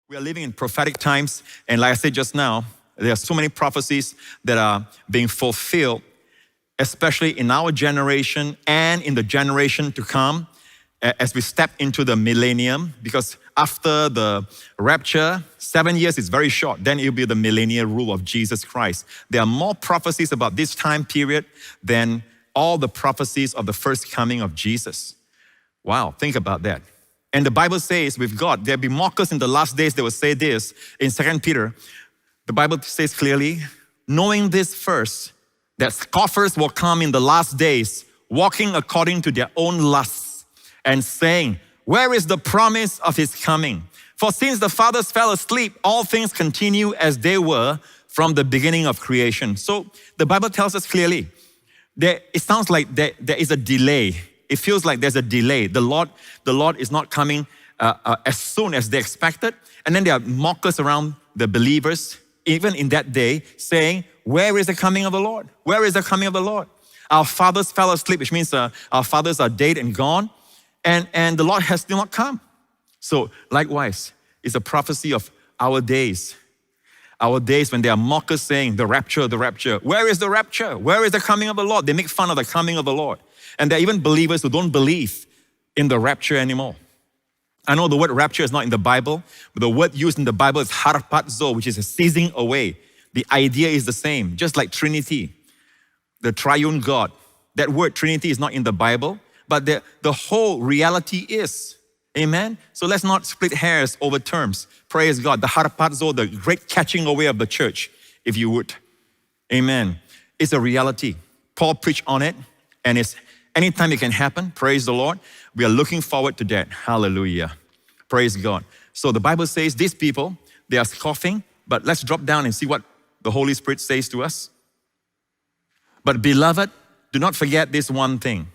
We are living in prophetic times, and like I said just now, there are so many prophecies that are being fulfilled, especially in our generation and in the generation to come as we step into the millennium, because after the rapture, 7 years is very short, then it'll be the millennial rule of Jesus Christ. There are more prophecies about this time period than all the prophecies of the first coming of Jesus. Wow, think about that. And the Bible says with God, there'll be mockers in the last days. They will say this in 2 Peter. The Bible says clearly, knowing this first, that scoffers will come in the last days, walking according to their own lusts, and saying, where is the promise of his coming? For since the fathers fell asleep, all things continue as they were from the beginning of creation. So the Bible tells us clearly, it sounds like there is a delay. It feels like there's a delay. The Lord is not coming as soon as they expected. And then there are mockers around the believers, even in that day, saying, where is the coming of the Lord? Where is the coming of the Lord? Our fathers fell asleep, which means our fathers are dead and gone, and the Lord has still not come. So likewise, it's a prophecy of our days. Our days when there are mockers saying, the rapture, the rapture. Where is the rapture? Where is the coming of the Lord? They make fun of the coming of the Lord. And there are even believers who don't believe in the rapture anymore. I know the word rapture is not in the Bible, but the word used in the Bible is harpazo, which is a ceasing away. The idea is the same, just like Trinity, the triune God. That word Trinity is not in the Bible, but the whole reality is. Amen? So let's not split hairs over terms. Praise God. The harpazo, the great catching away of the church, if you would. Amen. It's a reality. Paul preached on it, and it's anytime it can happen. Praise the Lord. We are looking forward to that. Hallelujah. Praise God. So the Bible says these people, they are scoffing, but let's drop down and see what the Holy Spirit says to us. But beloved, do not forget this one thing,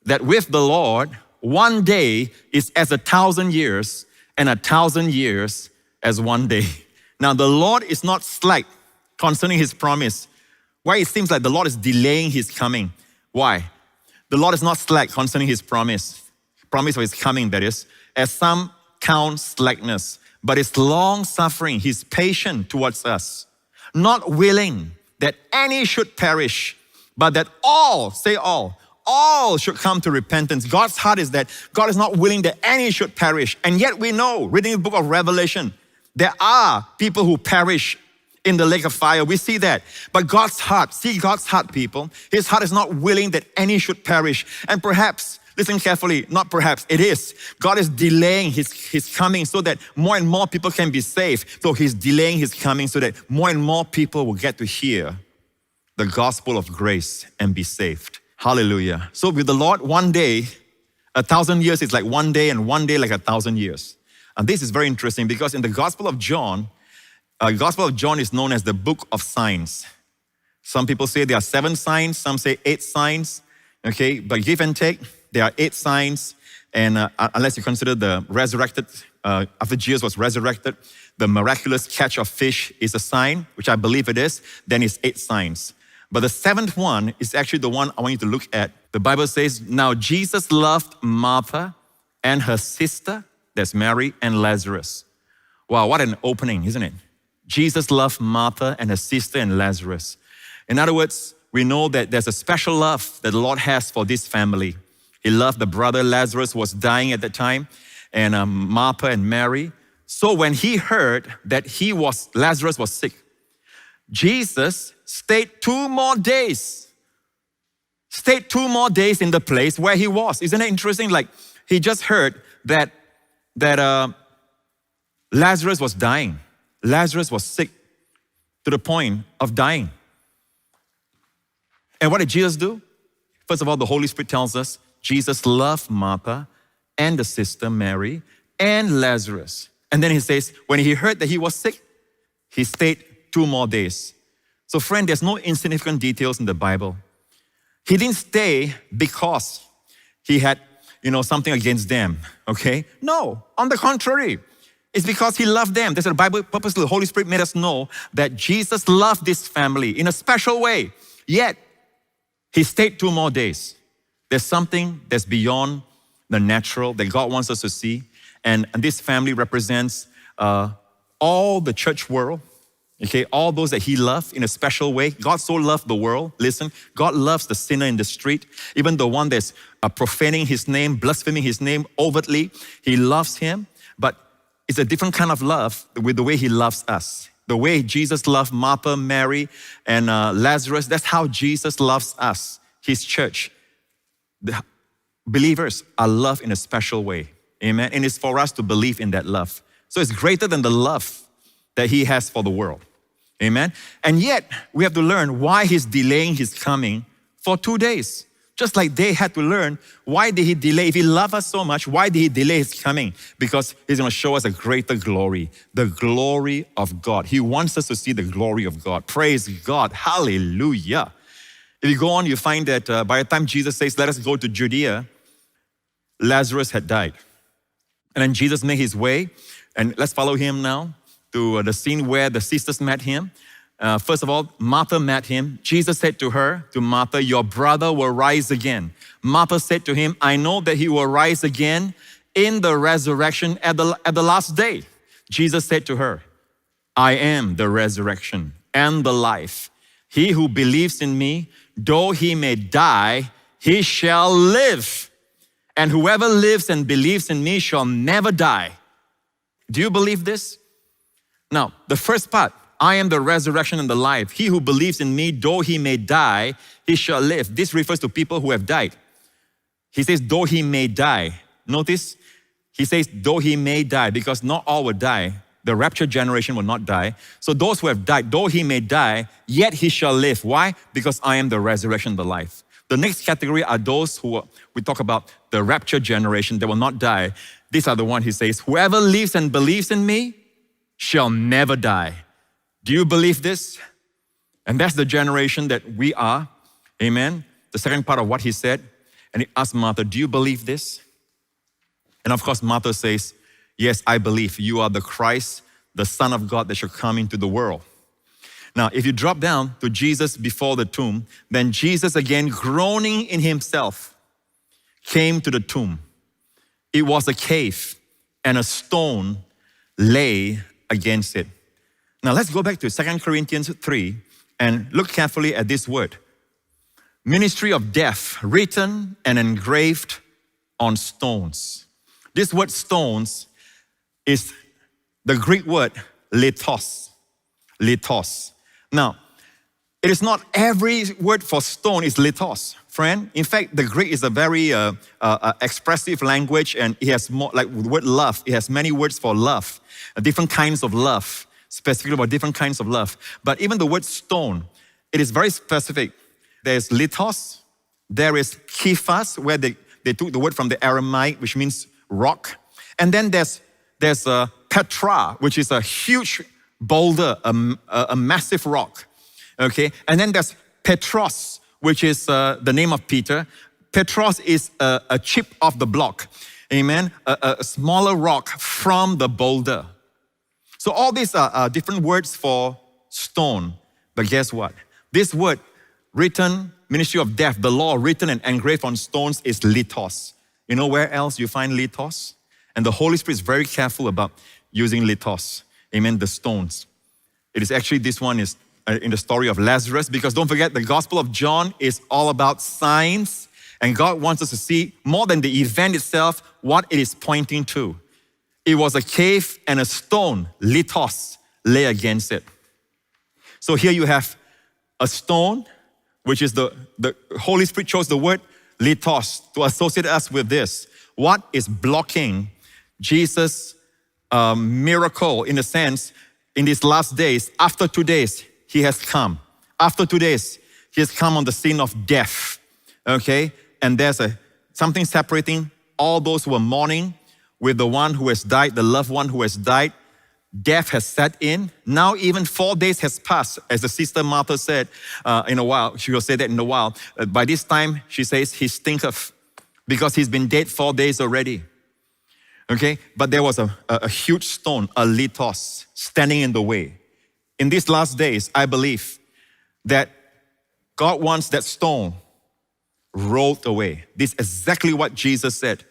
that with the Lord, one day is as 1,000 years, and 1,000 years as one day. Now the Lord is not slack concerning his promise. Why it seems like the Lord is delaying his coming? Why? The Lord is not slack concerning his promise of his coming, that is, as some count slackness, but is long suffering. He's patient towards us, not willing that any should perish, but that all, say all should come to repentance. God's heart is that God is not willing that any should perish. And yet we know, reading the book of Revelation, there are people who perish in the lake of fire. We see that. But God's heart, see God's heart, people. His heart is not willing that any should perish. And perhaps, listen carefully, not perhaps, it is. God is delaying his coming so that more and more people can be saved. So he's delaying his coming so that more and more people will get to hear the gospel of grace and be saved. Hallelujah. So with the Lord, one day, 1,000 years is like one day, and one day like 1,000 years. And this is very interesting because in the Gospel of John is known as the book of signs. Some people say there are 7 signs, some say 8 signs, okay? But give and take, there are 8 signs, and unless you consider the resurrected, after Jesus was resurrected, the miraculous catch of fish is a sign, which I believe it is, then it's 8 signs. But the 7th one is actually the one I want you to look at. The Bible says, now Jesus loved Martha and her sister, that's Mary, and Lazarus. Wow, what an opening, isn't it? Jesus loved Martha and her sister and Lazarus. In other words, we know that there's a special love that the Lord has for this family. He loved the brother Lazarus who was dying at the time, and Martha and Mary. So when he heard that Lazarus was sick, Jesus stayed 2 more days. Stayed 2 more days in the place where he was. Isn't it interesting? Like he just heard that Lazarus was dying. Lazarus was sick to the point of dying. And what did Jesus do? First of all, the Holy Spirit tells us Jesus loved Martha and the sister Mary and Lazarus. And then he says, when he heard that he was sick, he stayed 2 more days. So friend, there's no insignificant details in the Bible. He didn't stay because he had, something against them, okay? No, on the contrary. It's because he loved them. That's what the Bible purposely, the Holy Spirit made us know that Jesus loved this family in a special way. Yet, he stayed 2 more days. There's something that's beyond the natural that God wants us to see. And this family represents all the church world, okay, all those that he loved in a special way. God so loved the world. Listen, God loves the sinner in the street, even the one that's profaning his name, blaspheming his name overtly. He loves him, but it's a different kind of love with the way he loves us. The way Jesus loved Martha, Mary, and Lazarus, that's how Jesus loves us, his church. The believers are loved in a special way. Amen. And it's for us to believe in that love. So it's greater than the love that he has for the world. Amen. And yet, we have to learn why he's delaying his coming for 2 days. Just like they had to learn, why did he delay? If he loved us so much, why did he delay his coming? Because he's going to show us a greater glory, the glory of God. He wants us to see the glory of God. Praise God. Hallelujah. If you go on, you find that by the time Jesus says, let us go to Judea, Lazarus had died. And then Jesus made his way, and let's follow him now to the scene where the sisters met him. First of all, Martha met him. Jesus said to her, to Martha, your brother will rise again. Martha said to him, I know that he will rise again in the resurrection at the last day. Jesus said to her, I am the resurrection and the life. He who believes in me, though he may die, he shall live. And whoever lives and believes in me shall never die. Do you believe this? Now, the first part, I am the resurrection and the life. He who believes in me, though he may die, he shall live. This refers to people who have died. He says, though he may die. Notice, he says, though he may die, because not all will die. The rapture generation will not die. So those who have died, though he may die, yet he shall live. Why? Because I am the resurrection and the life. The next category are those who, we talk about the rapture generation, they will not die. These are the ones he says, whoever lives and believes in me shall never die. Do you believe this? And that's the generation that we are. Amen. The second part of what he said. And he asked Martha, do you believe this? And of course, Martha says, yes, I believe you are the Christ, the Son of God that shall come into the world. Now, if you drop down to Jesus before the tomb, then Jesus again, groaning in himself, came to the tomb. It was a cave and a stone lay against it. Now let's go back to 2 Corinthians 3 and look carefully at this word. Ministry of death, written and engraved on stones. This word stones is the Greek word lithos. Lithos. Now, it is not every word for stone is lithos, friend. In fact, the Greek is a very expressive language, and it has more, like the word love, it has many words for love, different kinds of love, specifically about different kinds of love. But even the word stone, it is very specific. There's lithos, there is kiphas, where they took the word from the Aramaic, which means rock. And then there's petra, which is a huge boulder, a massive rock. Okay, and then there's Petros, which is the name of Peter. Petros is a chip of the block. Amen. A smaller rock from the boulder. So all these are different words for stone. But guess what? This word, written, ministry of death, the law written and engraved on stones is lithos. You know where else you find lithos? And the Holy Spirit is very careful about using lithos. Amen, the stones. It is actually, this one is in the story of Lazarus, because don't forget, the Gospel of John is all about signs, and God wants us to see more than the event itself, what it is pointing to. It was a cave and a stone, lithos, lay against it. So here you have a stone, which is the Holy Spirit chose the word lithos to associate us with this. What is blocking Jesus' miracle, in a sense, in these last days? After 2 days, he has come. After 2 days, he has come on the scene of death. Okay? And there's something separating all those who are mourning with the one who has died, the loved one who has died. Death has set in. Now even 4 days has passed, as the sister Martha said in a while. She will say that in a while. By this time, she says, he stinketh, because he's been dead 4 days already. Okay? But there was a huge stone, a lithos, standing in the way. In these last days, I believe that God wants that stone rolled away. This is exactly what Jesus said.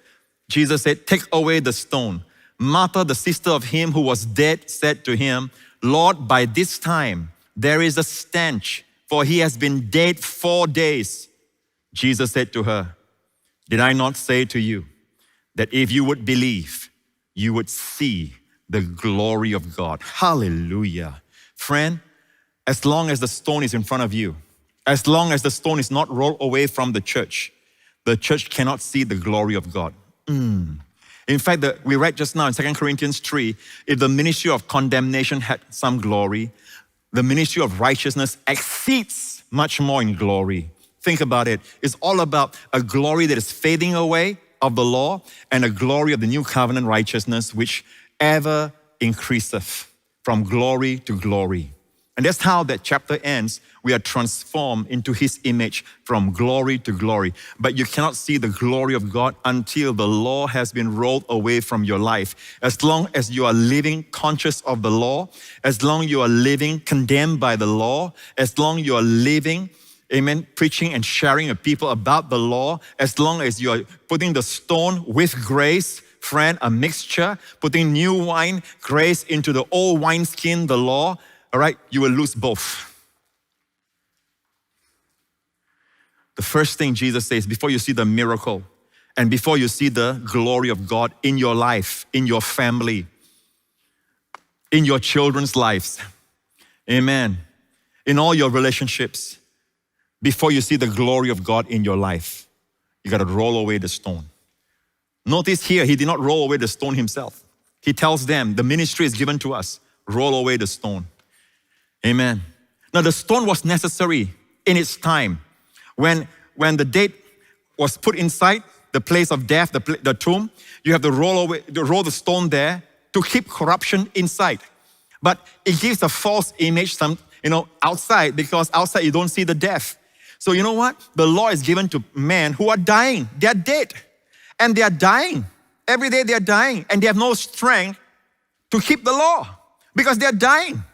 Jesus said, take away the stone. Martha, the sister of him who was dead, said to him, Lord, by this time there is a stench, for he has been dead 4 days. Jesus said to her, did I not say to you that if you would believe, you would see the glory of God? Hallelujah. Friend, as long as the stone is in front of you, as long as the stone is not rolled away from the church cannot see the glory of God. In fact, we read just now in 2 Corinthians 3, if the ministry of condemnation had some glory, the ministry of righteousness exceeds much more in glory. Think about it. It's all about a glory that is fading away of the law and a glory of the new covenant righteousness which ever increaseth from glory to glory. And that's how that chapter ends. We are transformed into His image from glory to glory. But you cannot see the glory of God until the law has been rolled away from your life. As long as you are living conscious of the law, as long as you are living condemned by the law, as long as you are living, amen, preaching and sharing with people about the law, as long as you are putting the stone with grace, friend, a mixture, putting new wine, grace into the old wineskin, the law, all right, you will lose both. The first thing Jesus says before you see the miracle and before you see the glory of God in your life, in your family, in your children's lives, amen, in all your relationships, before you see the glory of God in your life, you got to roll away the stone. Notice here, He did not roll away the stone Himself. He tells them, the ministry is given to us, roll away the stone. Amen. Now the stone was necessary in its time. When the dead was put inside the place of death, the tomb, you have to roll the stone there to keep corruption inside. But it gives a false image, outside, because outside you don't see the death. So you know what? The law is given to men who are dying. They are dead. And they are dying. Every day they are dying. And they have no strength to keep the law because they are dying.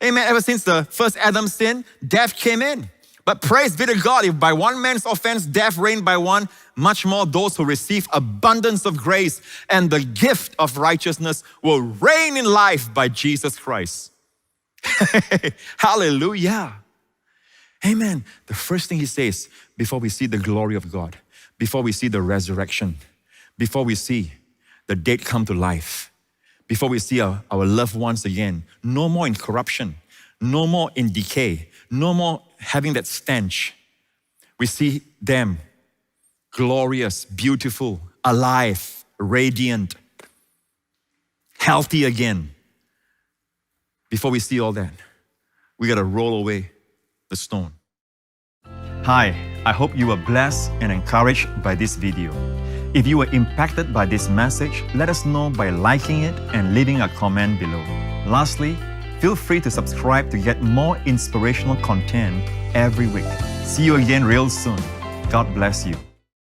Amen. Ever since the first Adam sinned, death came in. But praise be to God, if by one man's offense death reigned by one, much more those who receive abundance of grace and the gift of righteousness will reign in life by Jesus Christ. Hallelujah. Amen. The first thing He says before we see the glory of God, before we see the resurrection, before we see the dead come to life, before we see our loved ones again, no more in corruption, no more in decay, no more having that stench. We see them glorious, beautiful, alive, radiant, healthy again. Before we see all that, we got to roll away the stone. Hi, I hope you were blessed and encouraged by this video. If you were impacted by this message, let us know by liking it and leaving a comment below. Lastly, feel free to subscribe to get more inspirational content every week. See you again real soon. God bless you.